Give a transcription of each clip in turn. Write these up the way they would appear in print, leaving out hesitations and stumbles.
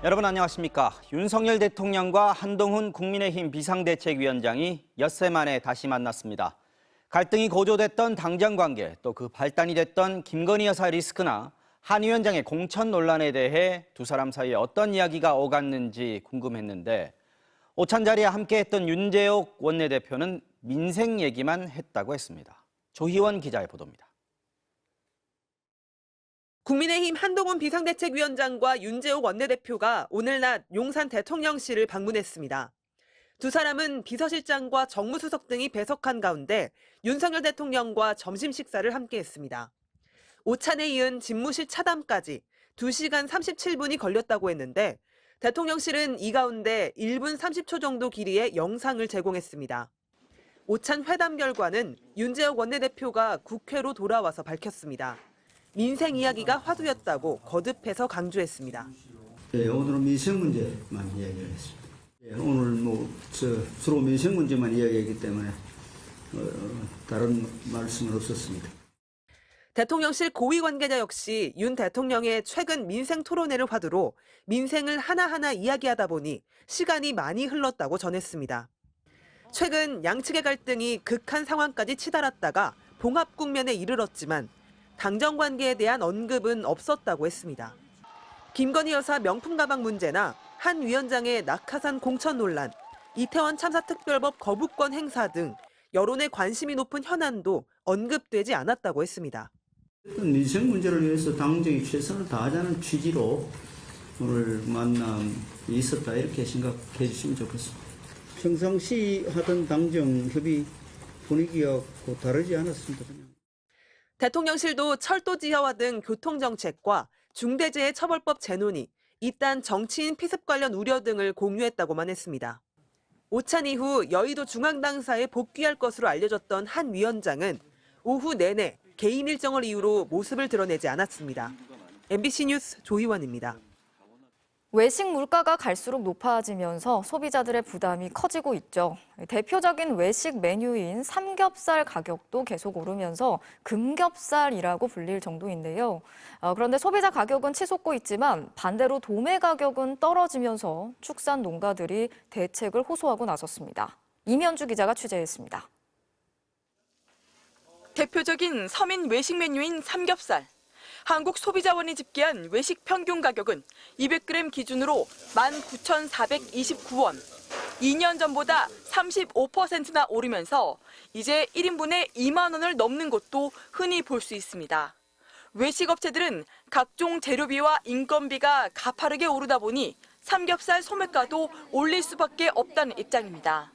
여러분 안녕하십니까. 윤석열 대통령과 한동훈 국민의힘 비상대책위원장이 엿새 만에 다시 만났습니다. 갈등이 고조됐던 당정 관계, 또 그 발단이 됐던 김건희 여사 리스크나 한 위원장의 공천 논란에 대해 두 사람 사이에 어떤 이야기가 오갔는지 궁금했는데 오찬 자리에 함께했던 윤재옥 원내대표는 민생 얘기만 했다고 했습니다. 조희원 기자의 보도입니다. 국민의힘 한동훈 비상대책위원장과 윤재옥 원내대표가 오늘 낮 용산 대통령실을 방문했습니다. 두 사람은 비서실장과 정무수석 등이 배석한 가운데 윤석열 대통령과 점심 식사를 함께했습니다. 오찬에 이은 집무실 차담까지 2시간 37분이 걸렸다고 했는데 대통령실은 이 가운데 1분 30초 정도 길이의 영상을 제공했습니다. 오찬 회담 결과는 윤재옥 원내대표가 국회로 돌아와서 밝혔습니다. 민생 이야기가 화두였다고 거듭해서 강조했습니다. 오늘은 민생 문제만 이야기를 했습니다. 오늘 주로 민생 문제만 이야기했기 때문에 다른 말씀은 없었습니다. 대통령실 고위 관계자 역시 윤 대통령의 최근 민생 토론회를 화두로 민생을 하나하나 이야기하다 보니 시간이 많이 흘렀다고 전했습니다. 최근 양측의 갈등이 극한 상황까지 치달았다가 봉합 국면에 이르렀지만 당정 관계에 대한 언급은 없었다고 했습니다. 김건희 여사 명품 가방 문제나 한 위원장의 낙하산 공천 논란, 이태원 참사 특별법 거부권 행사 등 여론에 관심이 높은 현안도 언급되지 않았다고 했습니다. 민생 문제를 위해서 당정이 최선을 다하자는 취지로 오늘 만남이 있었다 이렇게 생각해 주시면 좋겠습니다. 평상시 하던 당정 협의 분위기와 다르지 않았습니다. 대통령실도 철도지하화 등 교통정책과 중대재해처벌법 재논의, 이딴 정치인 피습 관련 우려 등을 공유했다고만 했습니다. 오찬 이후 여의도 중앙당사에 복귀할 것으로 알려졌던 한 위원장은 오후 내내 개인 일정을 이유로 모습을 드러내지 않았습니다. MBC 뉴스 조희원입니다. 외식 물가가 갈수록 높아지면서 소비자들의 부담이 커지고 있죠. 대표적인 외식 메뉴인 삼겹살 가격도 계속 오르면서 금겹살이라고 불릴 정도인데요. 그런데 소비자 가격은 치솟고 있지만 반대로 도매 가격은 떨어지면서 축산 농가들이 대책을 호소하고 나섰습니다. 이면주 기자가 취재했습니다. 대표적인 서민 외식 메뉴인 삼겹살. 한국소비자원이 집계한 외식 평균 가격은 200g 기준으로 19,429원. 2년 전보다 35%나 오르면서 이제 1인분에 2만 원을 넘는 곳도 흔히 볼 수 있습니다. 외식업체들은 각종 재료비와 인건비가 가파르게 오르다 보니 삼겹살 소매가도 올릴 수밖에 없다는 입장입니다.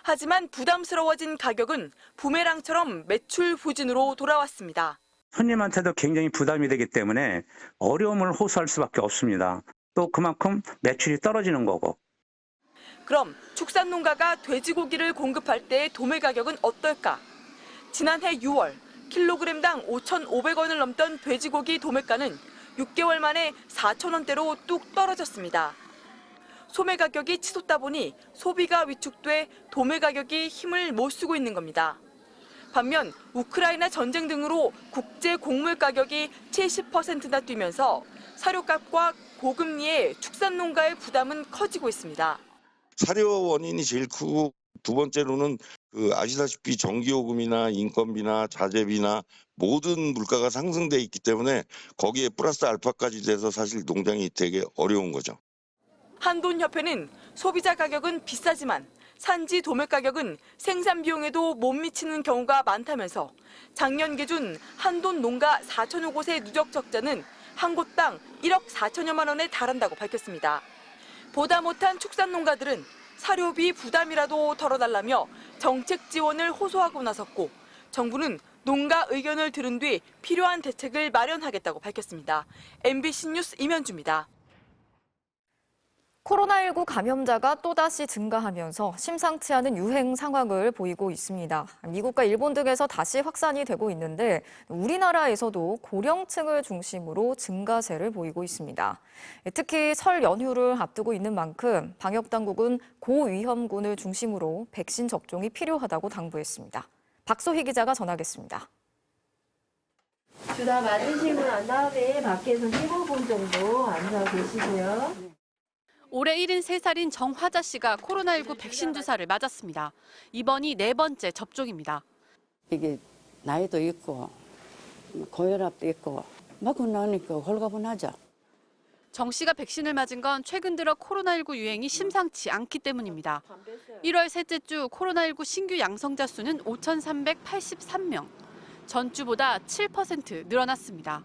하지만 부담스러워진 가격은 부메랑처럼 매출 부진으로 돌아왔습니다. 손님한테도 굉장히 부담이 되기 때문에 어려움을 호소할 수밖에 없습니다. 또 그만큼 매출이 떨어지는 거고. 그럼 축산농가가 돼지고기를 공급할 때의 도매 가격은 어떨까? 지난해 6월 킬로그램당 5,500원을 넘던 돼지고기 도매가는 6개월 만에 4,000원대로 뚝 떨어졌습니다. 소매 가격이 치솟다 보니 소비가 위축돼 도매 가격이 힘을 못 쓰고 있는 겁니다. 반면 우크라이나 전쟁 등으로 국제 곡물 가격이 70%나 뛰면서 사료값과 고금리에 축산농가의 부담은 커지고 있습니다. 사료 원인이 제일 크고 두 번째로는 아시다시피 전기요금이나 인건비나 자재비나 모든 물가가 상승돼 있기 때문에 거기에 플러스 알파까지 돼서 사실 농장이 되게 어려운 거죠. 한돈협회는 소비자 가격은 비싸지만 산지 도매 가격은 생산 비용에도 못 미치는 경우가 많다면서 작년 기준 한돈 농가 4천여 곳의 누적 적자는 한 곳당 1억 4천여만 원에 달한다고 밝혔습니다. 보다 못한 축산농가들은 사료비 부담이라도 덜어달라며 정책 지원을 호소하고 나섰고 정부는 농가 의견을 들은 뒤 필요한 대책을 마련하겠다고 밝혔습니다. MBC 뉴스 이면주입니다. 코로나19 감염자가 또다시 증가하면서 심상치 않은 유행 상황을 보이고 있습니다. 미국과 일본 등에서 다시 확산이 되고 있는데 우리나라에서도 고령층을 중심으로 증가세를 보이고 있습니다. 특히 설 연휴를 앞두고 있는 만큼 방역당국은 고위험군을 중심으로 백신 접종이 필요하다고 당부했습니다. 박소희 기자가 전하겠습니다. 주사 맞으시고 난 다음에 밖에서 15분 정도 앉아 계시고요. 올해 73살인 정화자 씨가 코로나19 백신 주사를 맞았습니다. 이번이 4번째 접종입니다. 이게 나이도 있고 고혈압도 있고 맞고 나니까 홀가분하죠. 정 씨가 백신을 맞은 건 최근 들어 코로나19 유행이 심상치 않기 때문입니다. 1월 셋째 주 코로나19 신규 양성자 수는 5,383명. 전주보다 7% 늘어났습니다.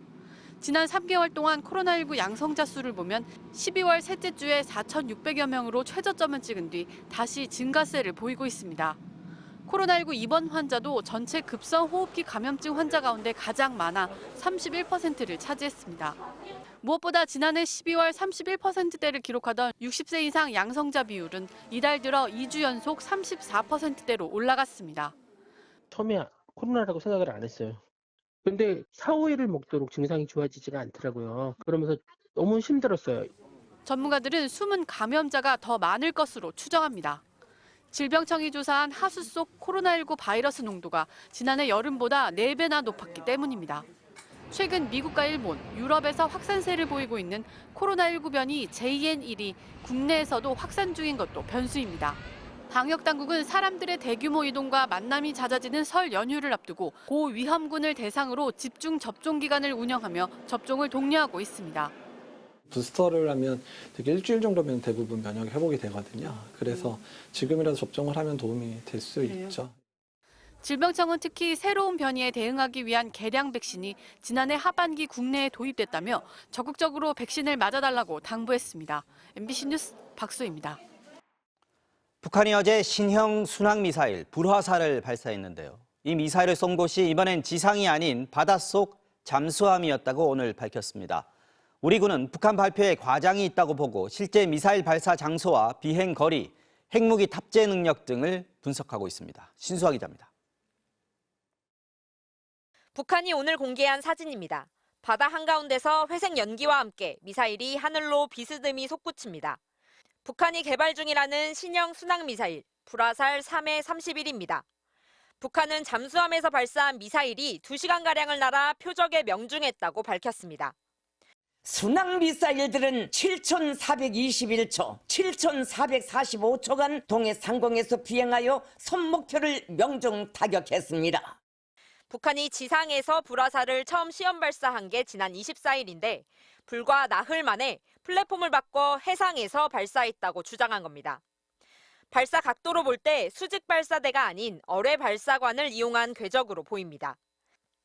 지난 3개월 동안 코로나19 양성자 수를 보면 12월 셋째 주에 4,600여 명으로 최저점을 찍은 뒤 다시 증가세를 보이고 있습니다. 코로나19 입원 환자도 전체 급성 호흡기 감염증 환자 가운데 가장 많아 31%를 차지했습니다. 무엇보다 지난해 12월 31%대를 기록하던 60세 이상 양성자 비율은 이달 들어 2주 연속 34%대로 올라갔습니다. 처음에 코로나라고 생각을 안 했어요. 근데 4, 5일을 먹도록 증상이 좋아지지가 않더라고요. 그러면서 너무 힘들었어요. 전문가들은 숨은 감염자가 더 많을 것으로 추정합니다. 질병청이 조사한 하수 속 코로나19 바이러스 농도가 지난해 여름보다 4배나 높았기 때문입니다. 최근 미국과 일본, 유럽에서 확산세를 보이고 있는 코로나19 변이 JN1이 국내에서도 확산 중인 것도 변수입니다. 방역당국은 사람들의 대규모 이동과 만남이 잦아지는 설 연휴를 앞두고 고위험군을 대상으로 집중 접종 기간을 운영하며 접종을 독려하고 있습니다. 부스터를 하면 되게 일주일 정도면 대부분 면역 회복이 되거든요. 그래서 지금이라도 접종을 하면 도움이 될 수 있죠. 질병청은 특히 새로운 변이에 대응하기 위한 개량 백신이 지난해 하반기 국내에 도입됐다며 적극적으로 백신을 맞아달라고 당부했습니다. MBC 뉴스 박수입니다. 북한이 어제 신형 순항미사일 불화살을 발사했는데요. 이 미사일을 쏜 곳이 이번엔 지상이 아닌 바닷속 잠수함이었다고 오늘 밝혔습니다. 우리 군은 북한 발표에 과장이 있다고 보고 실제 미사일 발사 장소와 비행 거리, 핵무기 탑재 능력 등을 분석하고 있습니다. 신수아 기자입니다. 북한이 오늘 공개한 사진입니다. 바다 한가운데서 회색 연기와 함께 미사일이 하늘로 비스듬히 솟구칩니다. 북한이 개발 중이라는 신형 순항미사일 불화살 3해-31입니다. 북한은 잠수함에서 발사한 미사일이 2시간가량을 날아 표적에 명중했다고 밝혔습니다. 순항미사일들은 7,421초, 7,445초간 동해 상공에서 비행하여 선목표를 명중 타격했습니다. 북한이 지상에서 불화살을 처음 시험 발사한 게 지난 24일인데 불과 나흘 만에 플랫폼을 바꿔 해상에서 발사했다고 주장한 겁니다. 발사 각도로 볼 때 수직 발사대가 아닌 어뢰 발사관을 이용한 궤적으로 보입니다.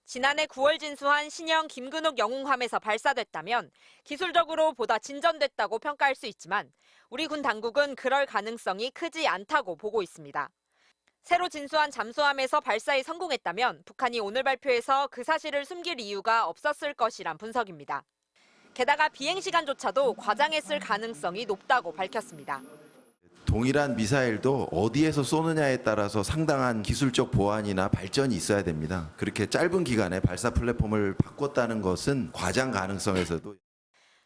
지난해 9월 진수한 신형 김근욱 영웅함에서 발사됐다면 기술적으로 보다 진전됐다고 평가할 수 있지만 우리 군 당국은 그럴 가능성이 크지 않다고 보고 있습니다. 새로 진수한 잠수함에서 발사에 성공했다면 북한이 오늘 발표에서 그 사실을 숨길 이유가 없었을 것이란 분석입니다. 게다가 비행 시간조차도 과장했을 가능성이 높다고 밝혔습니다. 동일한 미사일도 어디에서 쏘느냐에 따라서 상당한 기술적 보완이나 발전이 있어야 됩니다. 그렇게 짧은 기간에 발사 플랫폼을 바꿨다는 것은 과장 가능성에서도.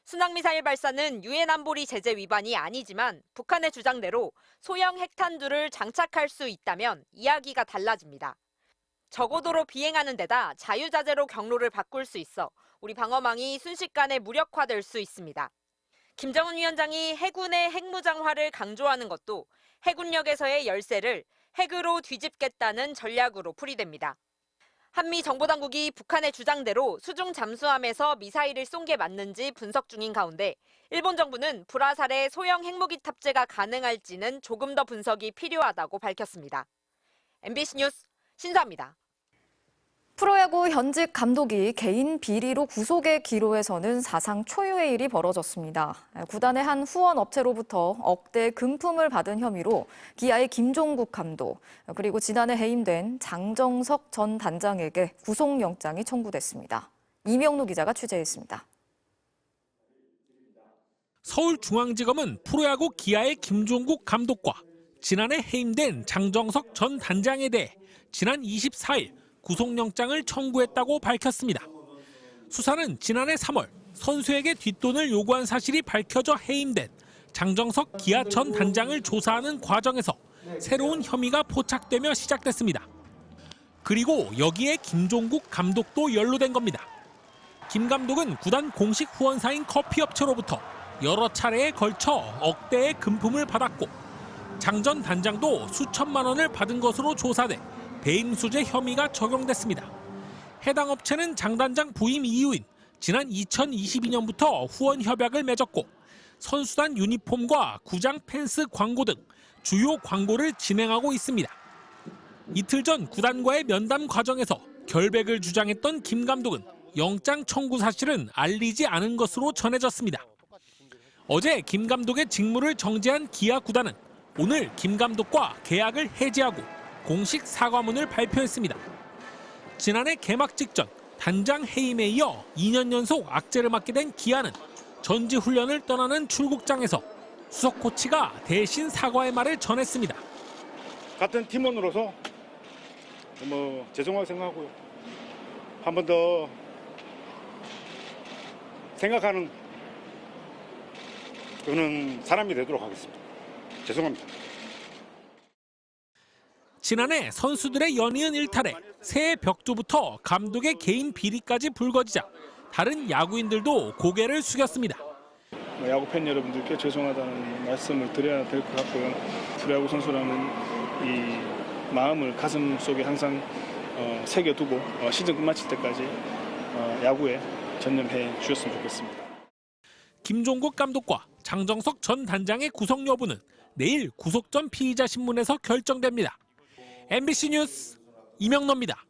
순항미사일 발사는 유엔 안보리 제재 위반이 아니지만 북한의 주장대로 소형 핵탄두를 장착할 수 있다면 이야기가 달라집니다. 저고도로 비행하는 데다 자유자재로 경로를 바꿀 수 있어 우리 방어망이 순식간에 무력화될 수 있습니다. 김정은 위원장이 해군의 핵무장화를 강조하는 것도 해군력에서의 열세를 핵으로 뒤집겠다는 전략으로 풀이됩니다. 한미 정보당국이 북한의 주장대로 수중 잠수함에서 미사일을 쏜 게 맞는지 분석 중인 가운데 일본 정부는 불화살에 소형 핵무기 탑재가 가능할지는 조금 더 분석이 필요하다고 밝혔습니다. MBC 뉴스 신수아입니다. 프로야구 현직 감독이 개인 비리로 구속의 기로에서는 사상 초유의 일이 벌어졌습니다. 구단의 한 후원 업체로부터 억대 금품을 받은 혐의로 기아의 김종국 감독, 그리고 지난해 해임된 장정석 전 단장에게 구속영장이 청구됐습니다. 이명루 기자가 취재했습니다. 서울중앙지검은 프로야구 기아의 김종국 감독과 지난해 해임된 장정석 전 단장에 대해 지난 24일 구속영장을 청구했다고 밝혔습니다. 수사는 지난해 3월 선수에게 뒷돈을 요구한 사실이 밝혀져 해임된 장정석 기아 전 단장을 조사하는 과정에서 새로운 혐의가 포착되며 시작됐습니다. 그리고 여기에 김종국 감독도 연루된 겁니다. 김 감독은 구단 공식 후원사인 커피업체로부터 여러 차례에 걸쳐 억대의 금품을 받았고 장 전 단장도 수천만 원을 받은 것으로 조사돼 배임수재 혐의가 적용됐습니다. 해당 업체는 장 단장 부임 이후인 지난 2022년부터 후원 협약을 맺었고 선수단 유니폼과 구장 펜스 광고 등 주요 광고를 진행하고 있습니다. 이틀 전 구단과의 면담 과정에서 결백을 주장했던 김 감독은 영장 청구 사실은 알리지 않은 것으로 전해졌습니다. 어제 김 감독의 직무를 정지한 기아 구단은 오늘 김 감독과 계약을 해지하고 공식 사과문을 발표했습니다. 지난해 개막 직전 단장 해임에 이어 2년 연속 악재를 맞게 된 기아는 전지 훈련을 떠나는 출국장에서 수석 코치가 대신 사과의 말을 전했습니다. 같은 팀원으로서 죄송하게 생각하고요. 한 번 더 생각하는 그런 사람이 되도록 하겠습니다. 죄송합니다. 지난해 선수들의 연이은 일탈에 새해 벽두부터 감독의 개인 비리까지 불거지자 다른 야구인들도 고개를 숙였습니다. 야구 팬 여러분들께 죄송하다는 말씀을 드려야 될 것 같고요. 프로야구 선수라는 이 마음을 가슴 속에 항상 새겨두고 시즌 끝마칠 때까지 야구에 전념해 주셨으면 좋겠습니다. 김종국 감독과 장정석 전 단장의 구속 여부는 내일 구속 전 피의자 신문에서 결정됩니다. MBC 뉴스 이명노입니다.